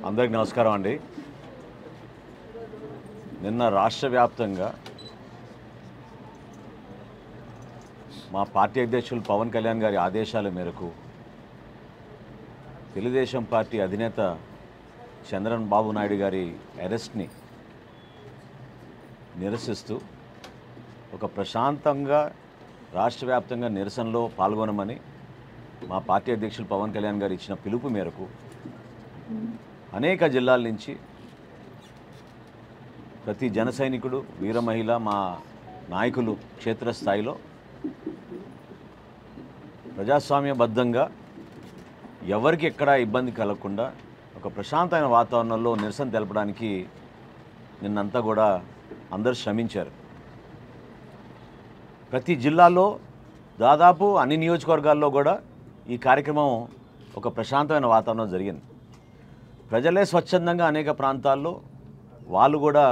అందరికీ నమస్కారం అండి. నిన్న రాష్ట్ర వ్యాప్తంగా మా పార్టీ అధ్యక్షులు పవన్ కళ్యాణ్ గారి ఆదేశాల మేరకు తెలుగుదేశం పార్టీ అధినేత చంద్రబాబు నాయుడు గారి అరెస్ట్ని నిరసిస్తూ ఒక ప్రశాంతంగా రాష్ట్ర వ్యాప్తంగా నిరసనలో పాల్గొనమని మా పార్టీ అధ్యక్షులు పవన్ కళ్యాణ్ గారు ఇచ్చిన పిలుపు మేరకు అనేక జిల్లాల నుంచి ప్రతి జన సైనికుడు, వీర మహిళ, మా నాయకులు క్షేత్రస్థాయిలో ప్రజాస్వామ్యబద్ధంగా ఎవరికి ఎక్కడా ఇబ్బంది కలగకుండా ఒక ప్రశాంతమైన వాతావరణంలో నిరసన తెలపడానికి నిన్నంతా కూడా అందరూ శ్రమించారు. ప్రతి జిల్లాలో దాదాపు అన్ని నియోజకవర్గాల్లో కూడా ఈ కార్యక్రమం ఒక ప్రశాంతమైన వాతావరణం జరిగింది. ప్రజలే స్వచ్ఛందంగా అనేక ప్రాంతాల్లో వాళ్ళు కూడా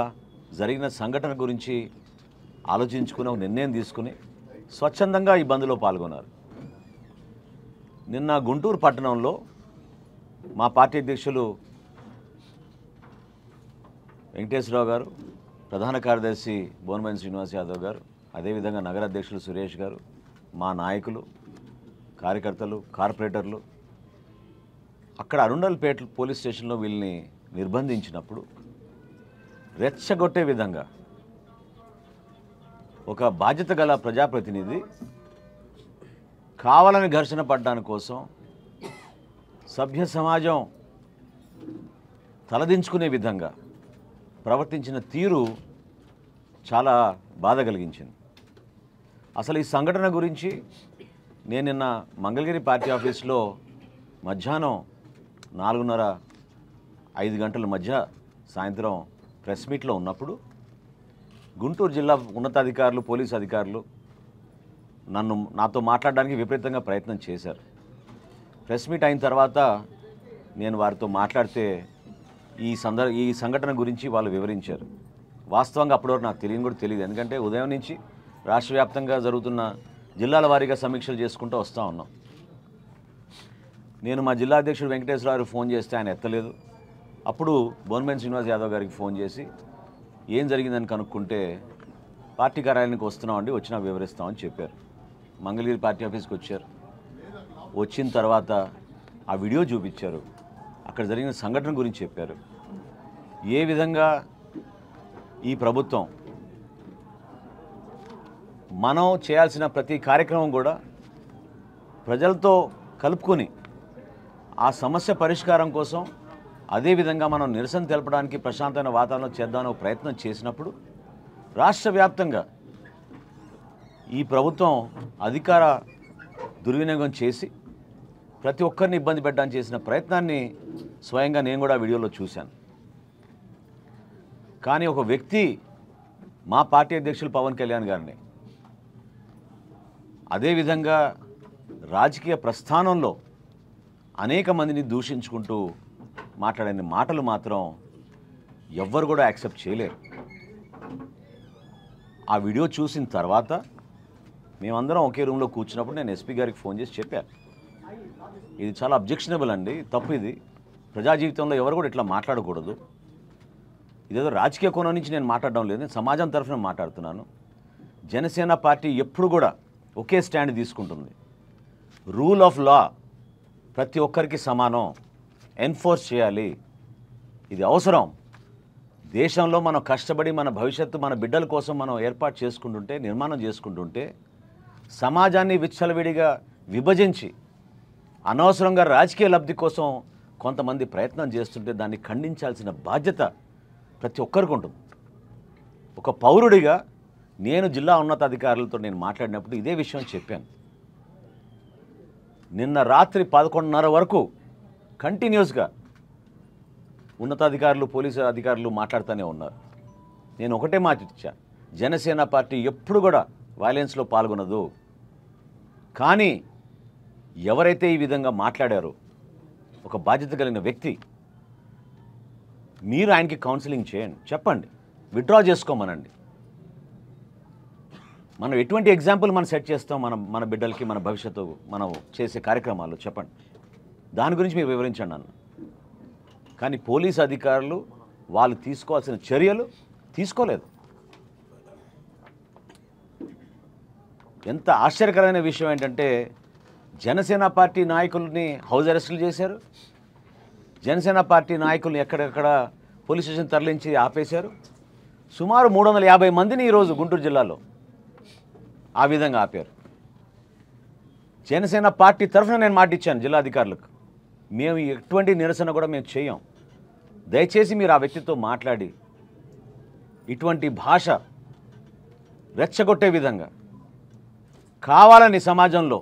జరిగిన సంఘటన గురించి ఆలోచించుకుని ఒక నిర్ణయం తీసుకుని స్వచ్ఛందంగా ఈ బంద్లో పాల్గొన్నారు. నిన్న గుంటూరు పట్టణంలో మా పార్టీ అధ్యక్షులు వెంకటేశ్వరరావు గారు, ప్రధాన కార్యదర్శి బోనమనేని శ్రీనివాస్ యాదవ్ గారు, అదేవిధంగా నగర అధ్యక్షులు సురేష్ గారు, మా నాయకులు, కార్యకర్తలు, కార్పొరేటర్లు అక్కడ అరుండల్పేట పోలీస్ స్టేషన్లో వీళ్ళని నిర్బంధించినప్పుడు రెచ్చగొట్టే విధంగా ఒక బాధ్యత గల ప్రజాప్రతినిధి కావాలని ఘర్షణ పడ్డానికి కోసం సభ్య సమాజం తలదించుకునే విధంగా ప్రవర్తించిన తీరు చాలా బాధ కలిగించింది. అసలు ఈ సంఘటన గురించి నేను నిన్న మంగళగిరి పార్టీ ఆఫీస్లో మధ్యాహ్నం 4:30-5 గంటల మధ్య సాయంత్రం ప్రెస్ మీట్లో ఉన్నప్పుడు గుంటూరు జిల్లా ఉన్నతాధికారులు, పోలీసు అధికారులు నాతో మాట్లాడడానికి విపరీతంగా ప్రయత్నం చేశారు. ప్రెస్ మీట్ అయిన తర్వాత నేను వారితో మాట్లాడితే ఈ సంఘటన గురించి వాళ్ళు వివరించారు. వాస్తవంగా అప్పటివరకు నాకు తెలియని కూడా తెలియదు. ఎందుకంటే ఉదయం నుంచి రాష్ట్ర వ్యాప్తంగా జరుగుతున్న జిల్లాల వారీగా సమీక్షలు చేసుకుంటూ వస్తూ ఉన్నాం. నేను మా జిల్లా అధ్యక్షుడు వెంకటేశ్వరరావు ఫోన్ చేస్తే ఆయన ఎత్తలేదు. అప్పుడు బోనమనేని శ్రీనివాస్ యాదవ్ గారికి ఫోన్ చేసి ఏం జరిగిందని కనుక్కుంటే పార్టీ కార్యాలయానికి వస్తున్నామండి, వచ్చినా వివరిస్తామని చెప్పారు. మంగళగిరి పార్టీ ఆఫీస్కి వచ్చారు. వచ్చిన తర్వాత ఆ వీడియో చూపించారు. అక్కడ జరిగిన సంఘటన గురించి చెప్పారు. ఏ విధంగా ఈ ప్రభుత్వం మనం చేయాల్సిన ప్రతి కార్యక్రమం కూడా ప్రజలతో కలుపుకొని ఆ సమస్య పరిష్కారం కోసం, అదేవిధంగా మనం నిరసన తెలపడానికి ప్రశాంతమైన వాతావరణం చేద్దామని ఒక ప్రయత్నం చేసినప్పుడు రాష్ట్ర వ్యాప్తంగా ఈ ప్రభుత్వం అధికార దుర్వినియోగం చేసి ప్రతి ఒక్కరిని ఇబ్బంది పెట్టడానికి చేసిన ప్రయత్నాన్ని స్వయంగా నేను కూడా వీడియోలో చూశాను. కానీ ఒక వ్యక్తి మా పార్టీ అధ్యక్షులు పవన్ కళ్యాణ్ గారిని, అదేవిధంగా రాజకీయ ప్రస్థానంలో అనేక మందిని దూషించుకుంటూ మాట్లాడిన మాటలు మాత్రం ఎవ్వరు కూడా యాక్సెప్ట్ చేయలేరు. ఆ వీడియో చూసిన తర్వాత మేమందరం ఒకే రూమ్లో కూర్చున్నప్పుడు నేను ఎస్పీ గారికి ఫోన్ చేసి చెప్పాను, ఇది చాలా అబ్జెక్షనబుల్ అండి, తప్పు. ఇది ప్రజా జీవితంలో ఎవరు కూడా ఇట్లా మాట్లాడకూడదు. ఇదేదో రాజకీయ కోణం నుంచి నేను మాట్లాడడం లేదు, నేను సమాజం తరఫున మాట్లాడుతున్నాను. జనసేన పార్టీ ఎప్పుడు కూడా ఒకే స్టాండ్ తీసుకుంటుంది. రూల్ ఆఫ్ లా ప్రతి ఒక్కరికి సమానం, ఎన్ఫోర్స్ చేయాలి. ఇది అవసరం. దేశంలో మనం కష్టపడి మన భవిష్యత్తు, మన బిడ్డల కోసం మనం ఏర్పాటు చేసుకుంటుంటే, నిర్మాణం చేసుకుంటుంటే, సమాజాన్ని విచ్చలవిడిగా విభజించి అనవసరంగా రాజకీయ లబ్ధి కోసం కొంతమంది ప్రయత్నం చేస్తుంటే దాన్ని ఖండించాల్సిన బాధ్యత ప్రతి ఒక్కరికి ఉంటుంది. ఒక పౌరుడిగా నేను జిల్లా ఉన్నతాధికారులతో నేను మాట్లాడినప్పుడు ఇదే విషయం చెప్పాను. నిన్న రాత్రి 11:30 వరకు కంటిన్యూస్గా ఉన్నతాధికారులు, పోలీసు అధికారులు మాట్లాడుతూనే ఉన్నారు. నేను ఒకటే మాట ఇచ్చా, జనసేన పార్టీ ఎప్పుడు కూడా వైలెన్స్లో పాల్గొనదు. కానీ ఎవరైతే ఈ విధంగా మాట్లాడారో ఒక బాధ్యత కలిగిన వ్యక్తి, మీరు ఆయనకి కౌన్సిలింగ్ చేయండి, చెప్పండి, విత్డ్రా చేసుకోమనండి. మనం ఎటువంటి ఎగ్జాంపుల్ మనం సెట్ చేస్తాం మన బిడ్డలకి, మన భవిష్యత్తు మనం చేసే కార్యక్రమాలు చెప్పండి, దాని గురించి మీరు వివరించండి అన్న. కానీ పోలీస్ అధికారులు వాళ్ళు తీసుకోవాల్సిన చర్యలు తీసుకోలేదు. ఎంత ఆశ్చర్యకరమైన విషయం ఏంటంటే జనసేన పార్టీ నాయకుల్ని హౌస్ అరెస్టులు చేశారు, జనసేన పార్టీ నాయకుల్ని ఎక్కడెక్కడ పోలీస్ స్టేషన్ తరలించి ఆపేశారు. సుమారు 350 మందిని ఈరోజు గుంటూరు జిల్లాలో ఆ విధంగా ఆపారు. జనసేన పార్టీ తరఫున నేను మాట ఇచ్చాను జిల్లాధికారులకు, మేము ఎటువంటి నిరసన కూడా మేము చేయం, దయచేసి మీరు ఆ వ్యక్తితో మాట్లాడి ఇటువంటి భాష రెచ్చగొట్టే విధంగా కావాలని సమాజంలో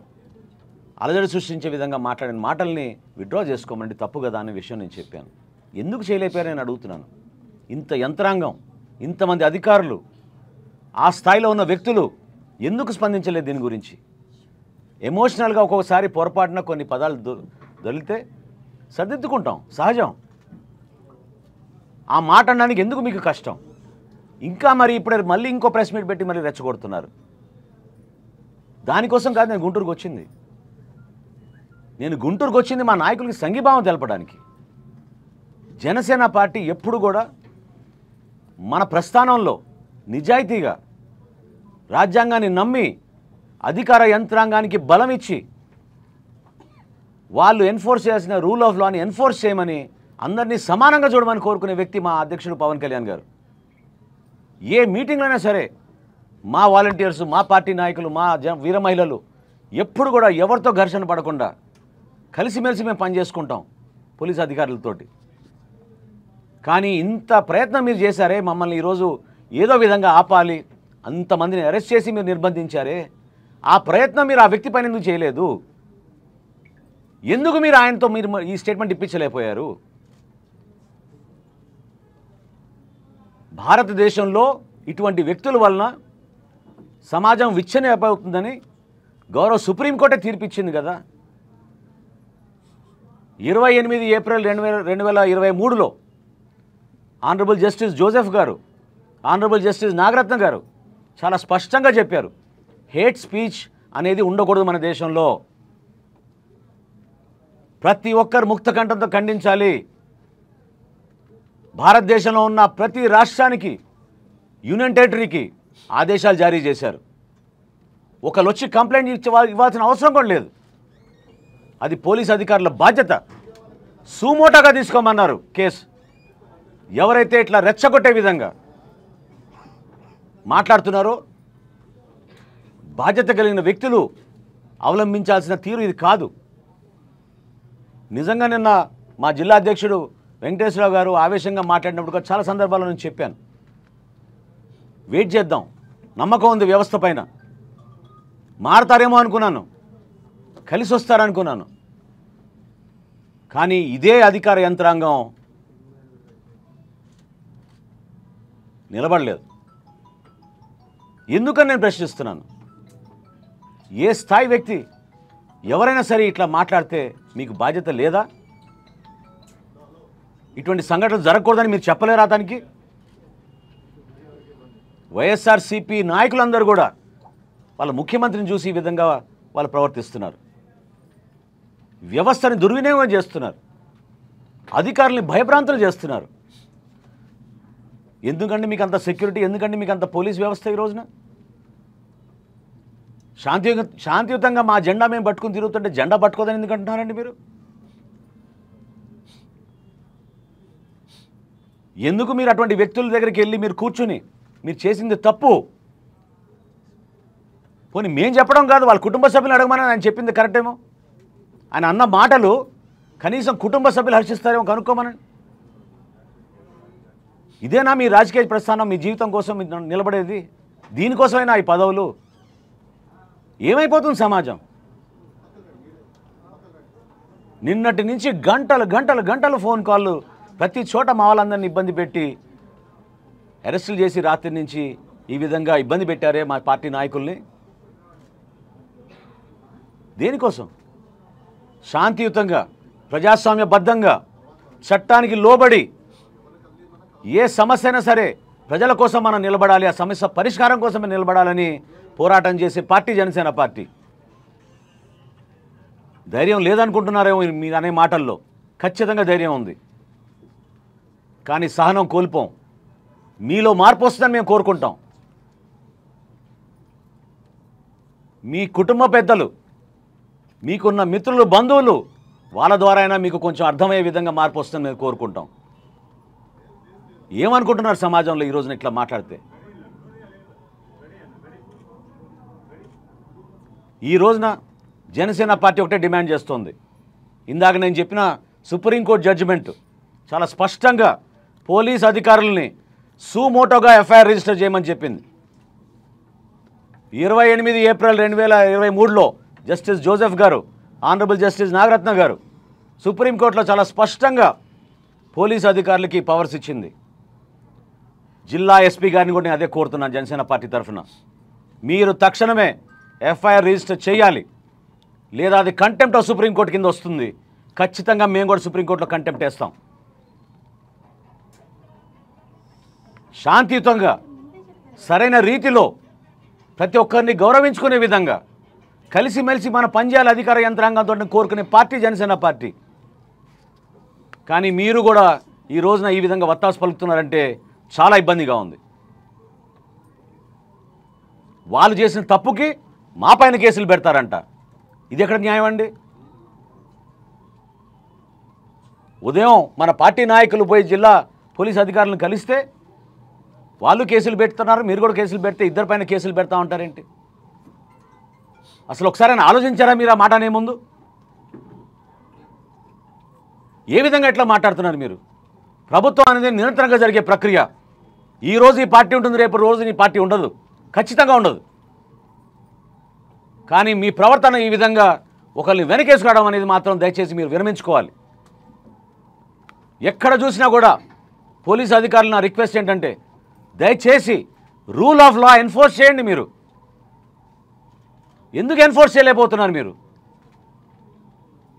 అలజడి సృష్టించే విధంగా మాట్లాడిన మాటల్ని విత్డ్రా చేసుకోమండి, తప్పు కదా అనే విషయం నేను చెప్పాను. ఎందుకు చేయలేపారని నేను అడుగుతున్నాను. ఇంత యంత్రాంగం, ఇంతమంది అధికారులు, ఆ స్థాయిలో ఉన్న వ్యక్తులు ఎందుకు స్పందించలేదు దీని గురించి? ఎమోషనల్గా ఒక్కొక్కసారి పొరపాటున కొన్ని పదాలు దొరికితే సర్దిద్దుకుంటాం, సహజం. ఆ మాట అనడానికి ఎందుకు మీకు కష్టం? ఇంకా మరి ఇప్పుడు మళ్ళీ ఇంకో ప్రెస్ మీట్ పెట్టి మళ్ళీ రెచ్చగొడుతున్నారు. దానికోసం కాదు నేను గుంటూరుకు వచ్చింది. నేను గుంటూరుకు వచ్చింది మా నాయకులకి సంఘీభావం తెలపడానికి. జనసేన పార్టీ ఎప్పుడు కూడా మన ప్రస్థానంలో నిజాయితీగా రాజ్యాంగాన్ని నమ్మి అధికార యంత్రాంగానికి బలం ఇచ్చి వాళ్ళు ఎన్ఫోర్స్ చేయాల్సిన రూల్ ఆఫ్ లాని ఎన్ఫోర్స్ చేయమని అందరినీ సమానంగా చూడమని కోరుకునే వ్యక్తి మా అధ్యక్షుడు పవన్ కళ్యాణ్ గారు. ఏ మీటింగ్లోనే సరే మా వాలంటీర్స్, మా పార్టీ నాయకులు, మా వీర మహిళలు ఎప్పుడు కూడా ఎవరితో ఘర్షణ పడకుండా కలిసిమెలిసి మేము పనిచేసుకుంటాం పోలీస్ అధికారులతోటి. కానీ ఇంత ప్రయత్నం మీరు చేశారే, మమ్మల్ని ఈరోజు ఏదో విధంగా ఆపాలి, అంతమందిని అరెస్ట్ చేసి మీరు నిర్బంధించారే, ఆ ప్రయత్నం మీరు ఆ వ్యక్తి పైన ఎందుకు చేయలేదు? ఎందుకు మీరు ఆయనతో మీరు ఈ స్టేట్మెంట్ ఇప్పించలేకపోయారు? భారతదేశంలో ఇటువంటి వ్యక్తుల వలన సమాజం విచ్ఛిన్నమవుతుందని గౌరవ సుప్రీంకోర్టే తీర్పిచ్చింది కదా. 28 ఏప్రిల్ 2023లో ఆనరబుల్ జస్టిస్ జోసెఫ్ గారు, ఆనరబుల్ జస్టిస్ నాగరత్న గారు చాలా స్పష్టంగా చెప్పారు, హేట్ స్పీచ్ అనేది ఉండకూడదు మన దేశంలో. ప్రతి ఒక్కరు ముక్తకంఠంతో ఖండించాలి. భారతదేశంలో ఉన్న ప్రతి రాష్ట్రానికి, యూనియన్ టెరిటరీకి ఆదేశాలు జారీ చేశారు. ఒకళ్ళు వచ్చి కంప్లైంట్ ఇవ్వాల్సిన అవసరం కూడా లేదు. అది పోలీస్ అధికారుల బాధ్యత. సుమోటోగా తీసుకోమన్నారు కేసు. ఎవరైతే ఇట్లా రెచ్చగొట్టే విధంగా మాట్లాడుతున్నారో బాధ్యత కలిగిన వ్యక్తులు అవలంబించాల్సిన తీరు ఇది కాదు. నిజంగా నిన్న మా జిల్లా అధ్యక్షుడు వెంకటేశ్వరరావు గారు ఆవేశంగా మాట్లాడినప్పుడు చాలా సందర్భాల్లో నేను చెప్పాను, వెయిట్ చేద్దాం, నమ్మకం ఉంది వ్యవస్థ పైన, మారతారేమో అనుకున్నాను, కలిసి వస్తారనుకున్నాను. కానీ ఇదే అధికార యంత్రాంగం నిలబడలేదు. ఎందుకని నేను ప్రశ్నిస్తున్నాను. ఏ స్థాయి వ్యక్తి ఎవరైనా సరే ఇట్లా మాట్లాడితే మీకు బాధ్యత లేదా? ఇటువంటి సంఘటనలు జరగకూడదని మీరు చెప్పలేరా? దానికి వైఎస్ఆర్సీపీ నాయకులందరూ కూడా వాళ్ళ ముఖ్యమంత్రిని చూసి ఈ విధంగా వాళ్ళు ప్రవర్తిస్తున్నారు. వ్యవస్థని దుర్వినియోగం చేస్తున్నారు, అధికారుల్ని భయభ్రాంతులు చేస్తున్నారు. ఎందుకంటే మీకు అంత సెక్యూరిటీ, ఎందుకంటే మీకు అంత పోలీస్ వ్యవస్థ ఈ రోజున? శాంతియుతంగా మా జెండా మేము పట్టుకుని తిరుగుతుంటే జెండా పట్టుకోదని ఎందుకు అంటున్నారండి మీరు? ఎందుకు మీరు అటువంటి వ్యక్తుల దగ్గరికి వెళ్ళి మీరు కూర్చుని మీరు చేసింది తప్పు, పోనీ మేము చెప్పడం కాదు, వాళ్ళ కుటుంబ సభ్యులు అడగమని ఆయన చెప్పింది కరెక్టేమో. ఆయన అన్న మాటలు కనీసం కుటుంబ సభ్యులు హర్షిస్తారేమో కనుక్కోమనండి. ఇదేనా మీ రాజకీయ ప్రస్థానం, మీ జీవితం కోసం నిలబడేది? దీనికోసమైనా ఈ పదవులు? ఏమైపోతుంది సమాజం? నిన్నటి నుంచి గంటలు గంటలు గంటలు ఫోన్ కాళ్ళు, ప్రతి చోట మా వాళ్ళందరినీ ఇబ్బంది పెట్టి అరెస్టులు చేసి రాత్రి నుంచి ఈ విధంగా ఇబ్బంది పెట్టారే మా పార్టీ నాయకుల్ని. దేనికోసం? శాంతియుతంగా, ప్రజాస్వామ్యబద్ధంగా, చట్టానికి లోబడి ఏ సమస్య అయినా సరే ప్రజల కోసం మనం నిలబడాలి, ఆ సమస్య పరిష్కారం కోసమే నిలబడాలని పోరాటం చేసే పార్టీ జనసేన పార్టీ. ధైర్యం లేదనుకుంటున్నారేమో మీరు అనే మాటల్లో. ఖచ్చితంగా ధైర్యం ఉంది. కానీ సహనం కోల్పోం. మీలో మార్పు వస్తుందని మేము కోరుకుంటాం. మీ కుటుంబ పెద్దలు, మీకున్న మిత్రులు, బంధువులు, వాళ్ళ ద్వారా అయినా మీకు కొంచెం అర్థమయ్యే విధంగా మార్పు వస్తుందని మేము కోరుకుంటాం. ఏమనుకుంటున్నారు సమాజంలో ఈ రోజున ఇట్లా మాట్లాడితే? ఈ రోజున జనసేన పార్టీ ఒకటే డిమాండ్ చేస్తోంది. ఇందాక నేను చెప్పిన సుప్రీంకోర్టు జడ్జిమెంట్ చాలా స్పష్టంగా పోలీస్ అధికారులని సుమోటోగా ఎఫ్ఐఆర్ రిజిస్టర్ చేయమని చెప్పింది. 28 ఏప్రిల్ 2023లో జస్టిస్ జోసెఫ్ గారు, ఆనరబుల్ జస్టిస్ నాగరత్న గారు సుప్రీంకోర్టులో చాలా స్పష్టంగా పోలీస్ అధికారులకి పవర్స్ ఇచ్చింది. జిల్లా ఎస్పీ గారిని కూడా నేను అదే కోరుతున్నాను జనసేన పార్టీ తరఫున. మీరు తక్షణమే ఎఫ్ఐఆర్ రిజిస్టర్ చేయాలి, లేదా అది కంటెంప్ట్ ఆఫ్ సుప్రీంకోర్టు కింద వస్తుంది. ఖచ్చితంగా మేము కూడా సుప్రీంకోర్టులో కంటెంప్ట్ వేస్తాం. శాంతియుతంగా సరైన రీతిలో ప్రతి ఒక్కరిని గౌరవించుకునే విధంగా కలిసిమెలిసి మన పనిచేయాలి అధికార యంత్రాంగంతో కోరుకునే పార్టీ జనసేన పార్టీ. కానీ మీరు కూడా ఈ రోజున ఈ విధంగా వత్తాసు పలుకుతున్నారంటే చాలా ఇబ్బందిగా ఉంది. వాళ్ళు చేసిన తప్పుకి మా పైన కేసులు పెడతారంట. ఇది ఎక్కడ న్యాయం అండి? ఉదయం మన పార్టీ నాయకులు పోయి జిల్లా పోలీస్ అధికారులను కలిస్తే వాళ్ళు కేసులు పెడుతున్నారు, మీరు కూడా కేసులు పెడితే ఇద్దరిపైన కేసులు పెడతా ఉంటారేంటి? అసలు ఒకసారి ఆలోచించారా మీరు ఆ మాట అనే ముందు? ఏ విధంగా ఎట్లా మాట్లాడుతున్నారు మీరు? ప్రభుత్వం అనేది నిరంతరంగా జరిగే ప్రక్రియ. ఈ రోజు ఈ పార్టీ ఉంటుంది, రేపు రోజు ఈ పార్టీ ఉండదు, ఖచ్చితంగా ఉండదు. కానీ మీ ప్రవర్తన ఈ విధంగా ఒకరిని వెనకేసుకోవడం అనేది మాత్రం దయచేసి మీరు విరమించుకోవాలి. ఎక్కడ చూసినా కూడా పోలీసు అధికారులు నా రిక్వెస్ట్ ఏంటంటే దయచేసి రూల్ ఆఫ్ లా ఎన్ఫోర్స్ చేయండి. మీరు ఎందుకు ఎన్ఫోర్స్ చేయలేకపోతున్నారు? మీరు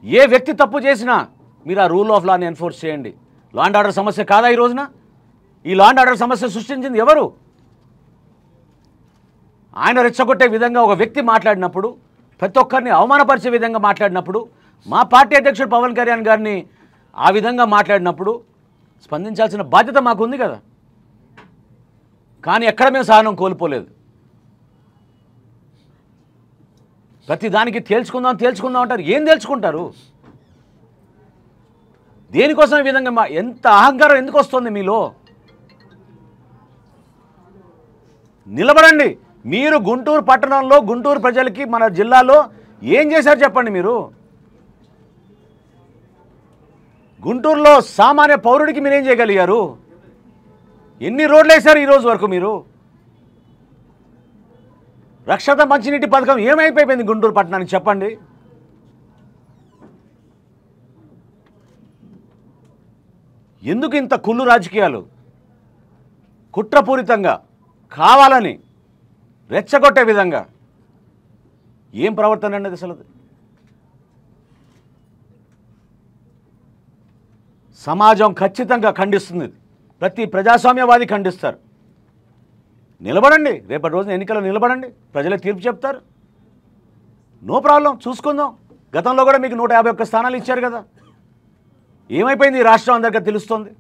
ఏ వ్యక్తి తప్పు చేసినా మీరు ఆ రూల్ ఆఫ్ లాని ఎన్ఫోర్స్ చేయండి. లా అండ్ ఆర్డర్ సమస్య కాదా ఈ రోజున? ఈ లా అండ్ ఆర్డర్ సమస్య సృష్టించింది ఎవరు? ఆయన రెచ్చగొట్టే విధంగా ఒక వ్యక్తి మాట్లాడినప్పుడు, ప్రతి ఒక్కరిని అవమానపరిచే విధంగా మాట్లాడినప్పుడు, మా పార్టీ అధ్యక్షుడు పవన్ కళ్యాణ్ గారిని ఆ విధంగా మాట్లాడినప్పుడు స్పందించాల్సిన బాధ్యత మాకుంది కదా. కానీ ఎక్కడ మేము సహనం కోల్పోలేదు. ప్రతి దానికి తేల్చుకుందాం అంటారు. ఏం తేల్చుకుంటారు? దేనికోసం ఈ విధంగా ఎంత అహంకారం ఎందుకు వస్తుంది మీలో? నిలబడండి. మీరు గుంటూరు పట్టణంలో గుంటూరు ప్రజలకి మన జిల్లాలో ఏం చేశారు చెప్పండి. మీరు గుంటూరులో సామాన్య పౌరుడికి మీరేం చేయగలిగారు? ఎన్ని రోడ్లు వేశారు ఈ రోజు వరకు? మీరు రక్షిత మంచినీటి పథకం ఏమైపోయింది గుంటూరు పట్టణానికి చెప్పండి. ఎందుకు ఇంత కుళ్ళు రాజకీయాలు? కుట్రపూరితంగా కావాలని రెచ్చగొట్టే విధంగా ఏం ప్రవర్తన అండి అసలు? సమాజం ఖచ్చితంగా ఖండిస్తుంది. ప్రతి ప్రజాస్వామ్యవాది ఖండిస్తారు. నిలబడండి. రేపటి రోజున ఎన్నికల్లో నిలబడండి. ప్రజలే తీర్పు చెప్తారు. నో ప్రాబ్లం, చూసుకుందాం. గతంలో కూడా మీకు 151 స్థానాలు ఇచ్చారు కదా. ఏమైపోయింది ఈ రాష్ట్రం అందరికీ తెలుస్తుంది.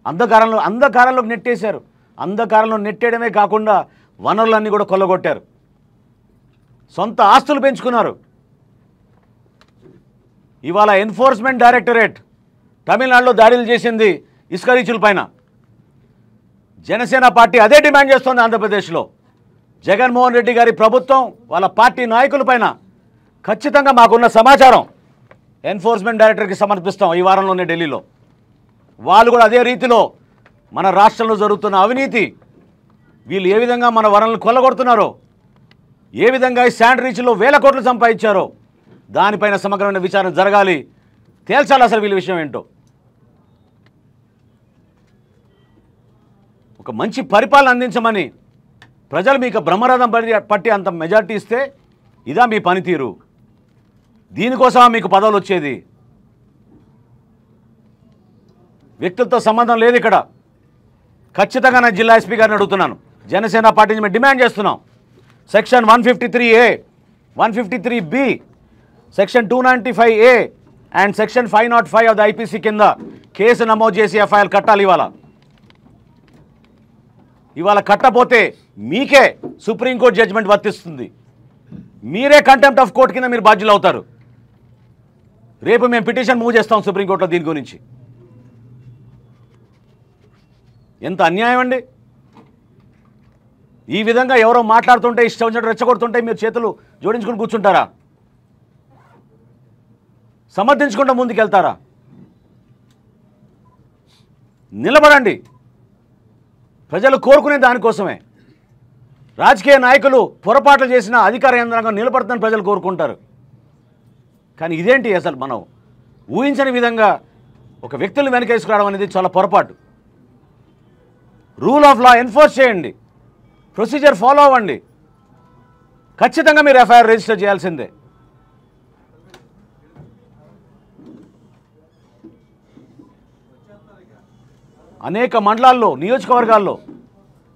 అంధకారంలోకి నెట్టేశారు. అంధకారంలో నెట్టేయడమే కాకుండా వనరులన్నీ కూడా కొల్లగొట్టారు. సొంత ఆస్తులు పెంచుకున్నారు. ఇవాళ ఎన్ఫోర్స్మెంట్ డైరెక్టరేట్ తమిళనాడులో దాడులు చేసింది ఇసుక రీచుల పైన. జనసేన పార్టీ అదే డిమాండ్ చేస్తోంది ఆంధ్రప్రదేశ్లో. జగన్మోహన్ రెడ్డి గారి ప్రభుత్వం వాళ్ళ పార్టీ నాయకులపైన ఖచ్చితంగా మాకున్న సమాచారం ఎన్ఫోర్స్మెంట్ డైరెక్టర్కి సమర్పిస్తాం ఈ వారంలోనే ఢిల్లీలో. వాళ్ళు కూడా అదే రీతిలో మన రాష్ట్రంలో జరుగుతున్న అవినీతి, వీళ్ళు ఏ విధంగా మన వనరులను కొల్లగొడుతున్నారో, ఏ విధంగా ఈ శాండ్ రీచ్లో వేల కోట్లు సంపాదించారో దానిపైన సమగ్రమైన విచారణ జరగాలి. తేల్చాలి అసలు వీళ్ళ విషయం ఏంటో. ఒక మంచి పరిపాలన అందించమని ప్రజలు మీకు బ్రహ్మరథం పట్టి అంత మెజార్టీ ఇస్తే ఇదా మీ పనితీరు? దీనికోసమా మీకు పదవులు వచ్చేది? వ్యక్తులతో సంబంధం లేదు ఇక్కడ. ఖచ్చితంగా నేను జిల్లా ఎస్పీ గారిని అడుగుతున్నాను. జనసేన పార్టీ నుంచి మేము డిమాండ్ చేస్తున్నాం. Section 153A, 153B, section 295A and section 505 of the IPC కింద కేసు నమోదు చేసి ఎఫ్ఐఆర్ కట్టాలి. ఇవాళ కట్టపోతే మీకే సుప్రీంకోర్టు జడ్జిమెంట్ వర్తిస్తుంది. మీరే కంటెంప్ట్ ఆఫ్ కోర్టు కింద మీరు బాధ్యులు అవుతారు. రేపు మేము పిటిషన్ మూవ్ చేస్తాం సుప్రీంకోర్టులో దీని గురించి. ఎంత అన్యాయం అండి. ఈ విధంగా ఎవరో మాట్లాడుతుంటే ఇష్టం వచ్చినట్టు రెచ్చగొడుతుంటే మీరు చేతులు జోడించుకుని కూర్చుంటారా? సమర్థించుకుంటూ ముందుకెళ్తారా? నిలబడండి. ప్రజలు కోరుకునే దానికోసమే. రాజకీయ నాయకులు పొరపాట్లు చేసిన అధికార యంత్రాంగం నిలబడుతుందని ప్రజలు కోరుకుంటారు. కానీ ఇదేంటి అసలు మనం ఊహించని విధంగా ఒక వ్యక్తులను వెనకేసుకురావడం అనేది చాలా పొరపాటు. రూల్ ఆఫ్ లా ఎన్ఫోర్స్ చేయండి, ప్రొసీజర్ ఫాలో అవ్వండి. ఖచ్చితంగా మీరు ఎఫ్ఐఆర్ రిజిస్టర్ చేయాల్సిందే. అనేక మండలాల్లో నియోజకవర్గాల్లో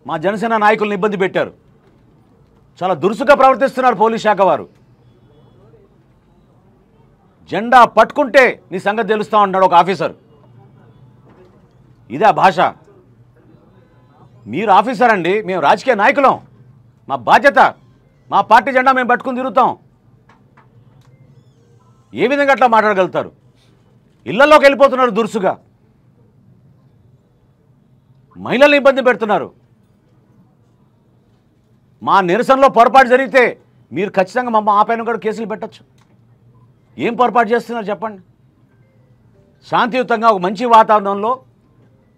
మా జనసేన నాయకులను ఇబ్బంది పెట్టారు. చాలా దురుసుగా ప్రవర్తిస్తున్నారు పోలీస్ శాఖ వారు. జెండా పట్టుకుంటే నీ సంగతి తెలుస్తా ఉంటాడు ఒక ఆఫీసర్. ఇదే భాష. మీరు ఆఫీసర్ అండి, మేము రాజకీయ నాయకులం. మా బాధ్యత, మా పార్టీ జెండా మేము పట్టుకుని తిరుగుతాం. ఏ విధంగా అట్లా మాట్లాడగలుగుతారు? ఇళ్లలోకి వెళ్ళిపోతున్నారు దురుసుగా, మహిళల్ని ఇబ్బంది పెడుతున్నారు. మా నిరసనలో పొరపాటు జరిగితే మీరు ఖచ్చితంగా మా పైన కూడా కేసులు పెట్టచ్చు. ఏం పొరపాటు చేస్తున్నారు చెప్పండి? శాంతియుతంగా ఒక మంచి వాతావరణంలో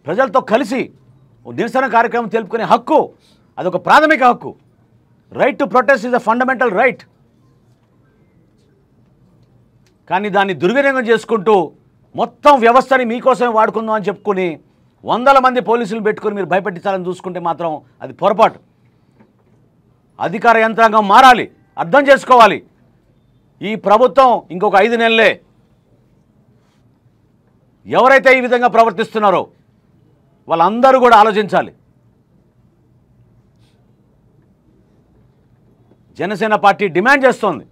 ప్రజలతో కలిసి నిరసన కార్యక్రమం తెలుపుకునే హక్కు, అదొక ప్రాథమిక హక్కు. Right to protest is a fundamental right. కానీ దాన్ని దుర్వినియోగం చేసుకుంటూ మొత్తం వ్యవస్థని మీకోసమే వాడుకుందాం అని చెప్పుకుని వందల మంది పోలీసులు పెట్టుకుని మీరు భయపెట్టించాలని చూసుకుంటే మాత్రం అది పొరపాటు. అధికార యంత్రాంగం మారాలి, అర్థం చేసుకోవాలి. ఈ ప్రభుత్వం ఇంకొక 5 నెలలే. ఎవరైతే ఈ విధంగా ప్రవర్తిస్తున్నారో వాళ్ళందరూ కూడా ఆలోచించాలి. జనసేన పార్టీ డిమాండ్ చేస్తోంది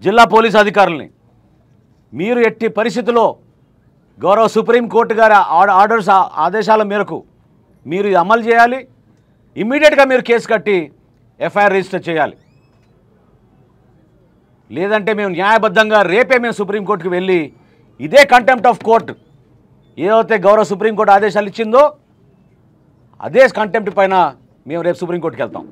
జిల్లా పోలీసు అధికారుల్ని, మీరు ఎట్టి పరిస్థితుల్లో గౌరవ సుప్రీంకోర్టు గారి ఆదేశాల మేరకు మీరు అమలు చేయాలి. ఇమ్మీడియట్గా మీరు కేసు కట్టి ఎఫ్ఐఆర్ రిజిస్టర్ చేయాలి. లేదంటే మేము న్యాయబద్ధంగా రేపే మేము సుప్రీంకోర్టుకి వెళ్ళి ఇదే కంటెంప్ట్ ఆఫ్ కోర్టు ఏదైతే గౌరవ సుప్రీంకోర్టు ఆదేశాలు ఇచ్చిందో అదే కంటెంప్ట్ పైన మేము రేపు సుప్రీంకోర్టుకి వెళ్తాం.